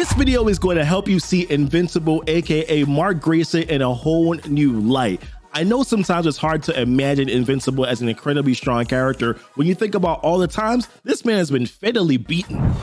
This video is going to help you see Invincible, aka Mark Grayson, in a whole new light. I know sometimes it's hard to imagine Invincible as an incredibly strong character when you think about all the times this man has been fatally beaten.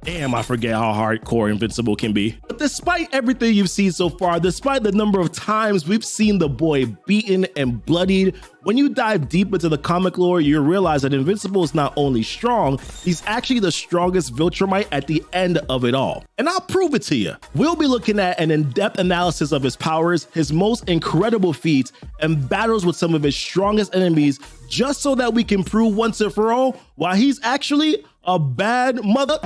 Damn, I forget how hardcore Invincible can be. But despite everything you've seen so far, despite the number of times we've seen the boy beaten and bloodied, when you dive deep into the comic lore, you realize that Invincible is not only strong, he's actually the strongest Viltrumite at the end of it all. And I'll prove it to you. We'll be looking at an in-depth analysis of his powers, his most incredible feats, and battles with some of his strongest enemies, just so that we can prove once and for all why he's actually a bad mother.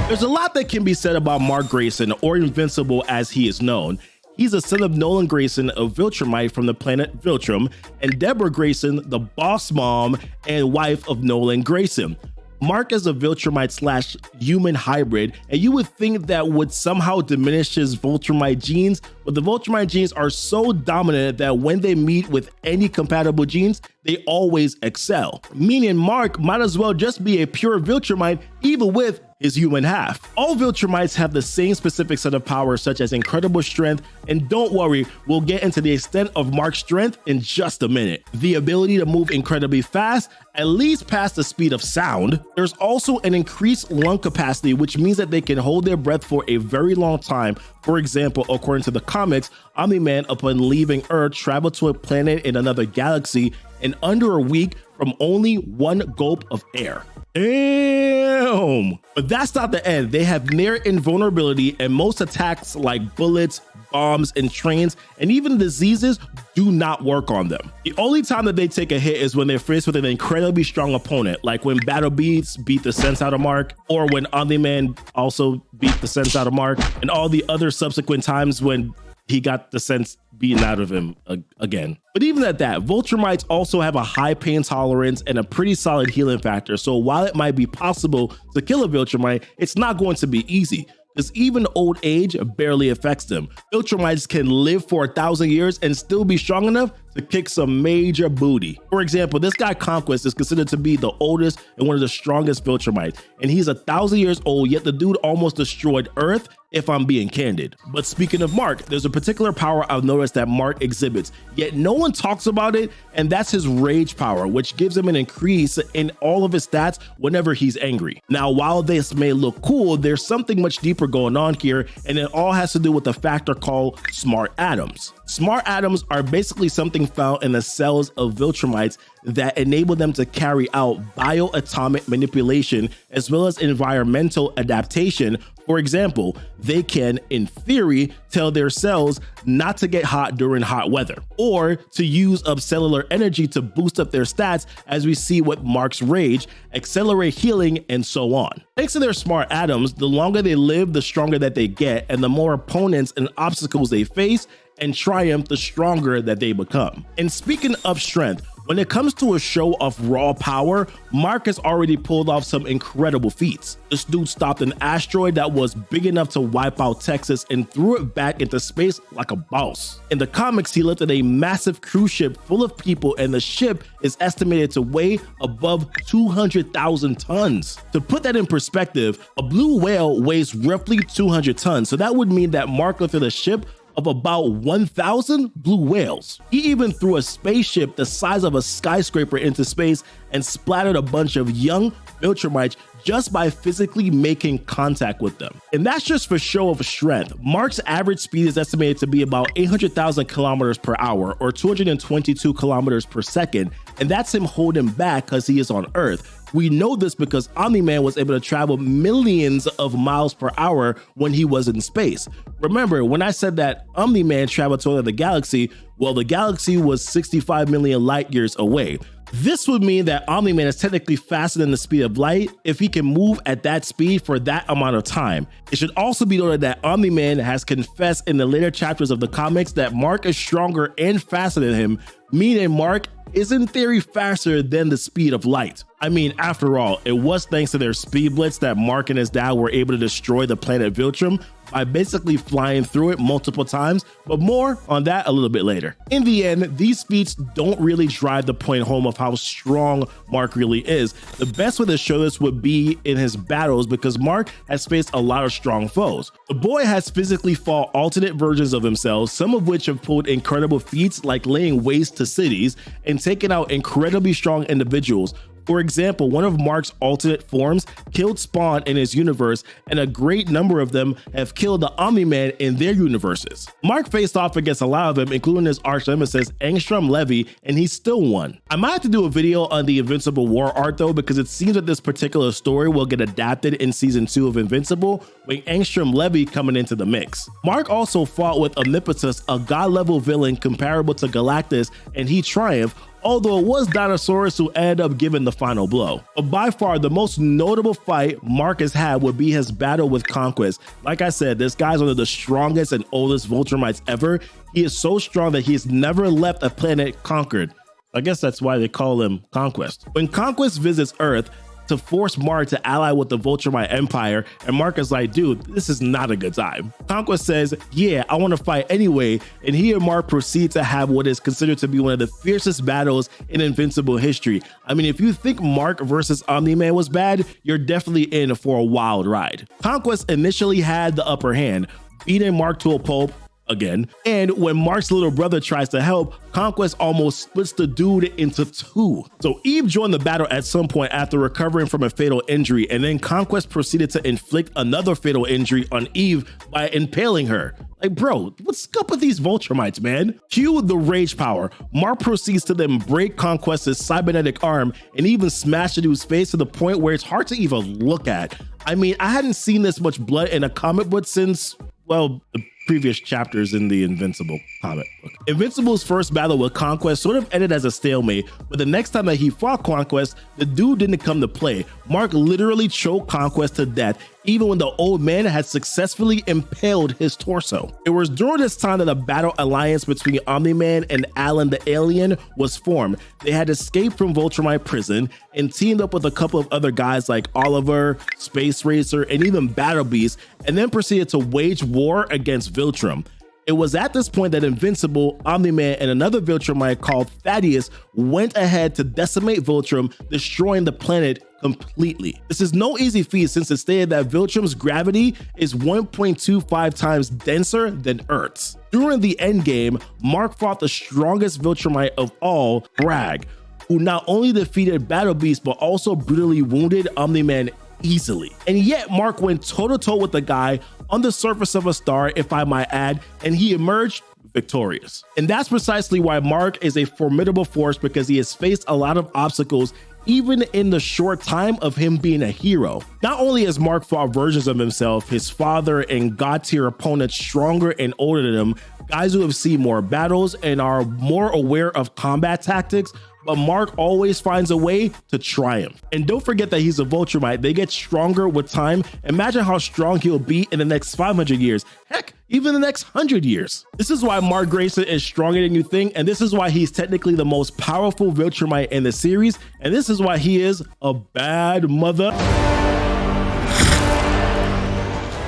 There's a lot that can be said about Mark Grayson, or Invincible as he is known. He's a son of Nolan Grayson of Vultrumite from the planet Viltrum, and Deborah Grayson, the boss mom and wife of Nolan Grayson. Mark is a Viltrumite slash human hybrid, and you would think that would somehow diminish his Vultrumite genes, but the Vultrumite genes are so dominant that when they meet with any compatible genes, they always excel. Meaning Mark might as well just be a pure Viltrumite, even with his human half. All Viltrumites have the same specific set of powers, such as incredible strength, and don't worry, we'll get into the extent of Mark's strength in just a minute. The ability to move incredibly fast, at least past the speed of sound. There's also an increased lung capacity, which means that they can hold their breath for a very long time. For example, according to the comics, Omni Man, upon leaving Earth, traveled to a planet in another galaxy in under a week from only one gulp of air. Damn! But that's not the end. They have near invulnerability, and most attacks like bullets, bombs, and trains, and even diseases do not work on them. The only time that they take a hit is when they're faced with an incredibly strong opponent, like when Battle Beats beat the sense out of Mark, or when Omni Man also beat the sense out of Mark, and all the other subsequent times when he got the sense beaten out of him again. But even at that, Vultrumites also have a high pain tolerance and a pretty solid healing factor. So while it might be possible to kill a Viltrumite, it's not going to be easy, because even old age barely affects them. Viltrumites can live for 1,000 years and still be strong enough to kick some major booty. For example, this guy Conquest is considered to be the oldest and one of the strongest Viltrumites, and he's 1,000 years old, yet the dude almost destroyed Earth, if I'm being candid. But speaking of Mark, there's a particular power I've noticed that Mark exhibits, yet no one talks about it, and that's his rage power, which gives him an increase in all of his stats whenever he's angry. Now, while this may look cool, there's something much deeper going on here, and it all has to do with the factor called smart atoms. Smart atoms are basically something found in the cells of Viltrumites that enable them to carry out bioatomic manipulation as well as environmental adaptation. For example, they can, in theory, tell their cells not to get hot during hot weather, or to use up cellular energy to boost up their stats, as we see with Mark's rage, accelerate healing, and so on. Thanks to their smart atoms, the longer they live, the stronger that they get, and the more opponents and obstacles they face and triumph, the stronger that they become. And speaking of strength, when it comes to a show of raw power, Mark has already pulled off some incredible feats. This dude stopped an asteroid that was big enough to wipe out Texas and threw it back into space like a boss. In the comics, he lifted a massive cruise ship full of people, and the ship is estimated to weigh above 200,000 tons. To put that in perspective, a blue whale weighs roughly 200 tons, so that would mean that Mark lifted a ship of about 1,000 blue whales. He even threw a spaceship the size of a skyscraper into space and splattered a bunch of young Viltrumites just by physically making contact with them. And that's just for show of strength. Mark's average speed is estimated to be about 800,000 kilometers per hour, or 222 kilometers per second, and that's him holding back because he is on Earth. We know this because Omni Man was able to travel millions of miles per hour when he was in space. Remember, when I said that Omni Man traveled to another galaxy, well, the galaxy was 65 million light years away. This would mean that Omni Man is technically faster than the speed of light if he can move at that speed for that amount of time. It should also be noted that Omni Man has confessed in the later chapters of the comics that Mark is stronger and faster than him, meaning Mark is in theory faster than the speed of light. I mean, after all, it was thanks to their speed blitz that Mark and his dad were able to destroy the planet Viltrum by basically flying through it multiple times, but more on that a little bit later. In the end, these feats don't really drive the point home of how strong Mark really is. The best way to show this would be in his battles, because Mark has faced a lot of strong foes. The boy has physically fought alternate versions of himself, some of which have pulled incredible feats like laying waste to cities and taken out incredibly strong individuals. For example, one of Mark's alternate forms killed Spawn in his universe, and a great number of them have killed the Omni Man in their universes. Mark faced off against a lot of them, including his arch nemesis Angstrom Levy, and he still won. I might have to do a video on the Invincible War art though, because it seems that this particular story will get adapted in season 2 of Invincible, with Angstrom Levy coming into the mix. Mark also fought with Omnipotus, a god-level villain comparable to Galactus, and he triumphed, although it was Dinosaurus who ended up giving the final blow. But by far, the most notable fight Mark has had would be his battle with Conquest. Like I said, this guy's one of the strongest and oldest Vultrumites ever. He is so strong that he's never left a planet conquered. I guess that's why they call him Conquest. When Conquest visits Earth to force Mark to ally with the Vultrumite Empire, and Mark is like, dude, this is not a good time. Conquest says, yeah, I want to fight anyway, and he and Mark proceed to have what is considered to be one of the fiercest battles in Invincible history. I mean, if you think Mark versus Omni Man was bad, you're definitely in for a wild ride. Conquest initially had the upper hand, beating Mark to a pulp again, and when Mark's little brother tries to help, Conquest almost splits the dude into two. So Eve joined the battle at some point after recovering from a fatal injury, and then Conquest proceeded to inflict another fatal injury on Eve by impaling her. Like, bro, what's up with these Vultrumites, man? Cue the rage power. Mark proceeds to then break Conquest's cybernetic arm and even smash the dude's face to the point where it's hard to even look at. I mean, I hadn't seen this much blood in a comic book since, well, the previous chapters in the Invincible comic book. Invincible's first battle with Conquest sort of ended as a stalemate, but the next time that he fought Conquest, the dude didn't come to play. Mark literally choked Conquest to death, even when the old man had successfully impaled his torso. It was during this time that a battle alliance between Omni Man and Alan the Alien was formed. They had escaped from Vultrumite prison and teamed up with a couple of other guys like Oliver, Space Racer, and even Battle Beast, and then proceeded to wage war against Viltrum. It was at this point that Invincible, Omni Man, and another Viltrumite called Thaddeus went ahead to decimate Viltrum, destroying the planet completely. This is no easy feat, since it stated that Viltrum's gravity is 1.25 times denser than Earth's. During the endgame, Mark fought the strongest Viltrumite of all, Bragg, who not only defeated Battle Beast but also brutally wounded Omni Man easily. And yet Mark went toe-to-toe with the guy on the surface of a star, if I might add, and he emerged victorious. And that's precisely why Mark is a formidable force, because he has faced a lot of obstacles even in the short time of him being a hero. Not only has Mark fought versions of himself, his father and god tier opponents stronger and older than him, guys who have seen more battles and are more aware of combat tactics, but Mark always finds a way to triumph. And don't forget that he's a Vultrumite. They get stronger with time. Imagine how strong he'll be in the next 500 years. Heck, even the next 100 years. This is why Mark Grayson is stronger than you think, and this is why he's technically the most powerful Viltrumite in the series, and this is why he is a bad mother.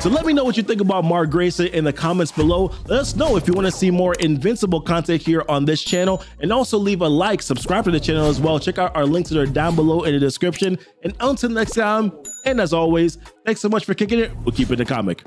So let me know what you think about Mark Grayson in the comments below. Let us know if you want to see more Invincible content here on this channel, and also leave a like, subscribe to the channel as well. Check out our links that are down below in the description. And until next time, and as always, thanks so much for kicking it. We'll keep it a comic.